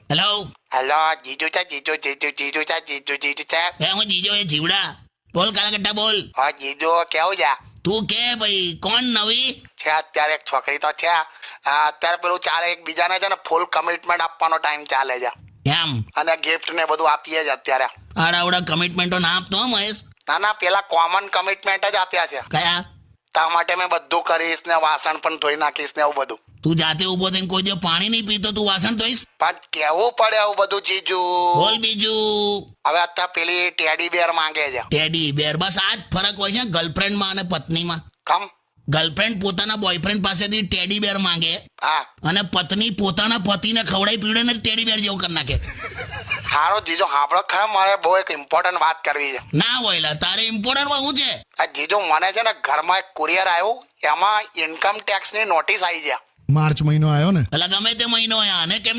Hello hello જીજુ છે જીજુ છે હું જીજો એ જીવડા બોલ કાળા બોલ. હા જીજુ કેવું છે? તું કે ભાઈ કોણ નવી? છે અત્યારે એક છોકરી તો છે. અત્યારે પેલું ચાલે એકબીજાને છે ને ફૂલ કમિટમેન્ટ આપવાનો ટાઈમ ચાલે છે એમ અને ગિફ્ટ ને બધું આપીએ છે અત્યારે. આડાવડા કમિટમેન્ટો ના આપતો હો મહેશ. ના પેલા કોમન કમિટમેન્ટ જ આપ્યા છે. કયા? તા માટે મેં બધું કરીશ ને વાસણ પણ ધોઈ નાખીશ ને એવું બધું. તું જાતે ઉભો થઈને કોઈ દિવસ પાણી નહીં પીતો તું વાસણ ધોઈશ? પણ કેવું પડે આવું બધું જીજુ. બોલ બીજું. હવે અત્યારે પેલી ટેડી બેર માંગે છે. ટેડી બેર, બસ આ જ ફરક હોય છે ગર્લફ્રેન્ડમાં અને પત્નીમાં. કમ ગર્લફ્રેન્ડ પોતાના બોયફ્રેન્ડ પાસેથી ટેડી બેર માંગે હા અને પત્ની પોતાના પતિને ખવડાવી પીવડે ને ટેડી બેર જેવું કરી નાખે. સારું જીજુ સાંભળો ખરા, મારે બહુ એક ઇમ્પોર્ટન્ટ વાત કરવી છે. ના હોય લા, તારે ઇમ્પોર્ટન્ટ શું છે? આ જીજુ મને છે ને ઘરમાં એક કુરિયર આવ્યું, એમાં ઇન્કમ ટેક્સ ની નોટિસ આવી છે. માર્ચ મહિનો આવ્યો ને એટલે ગમે તે મહિનો હોય આને કેમ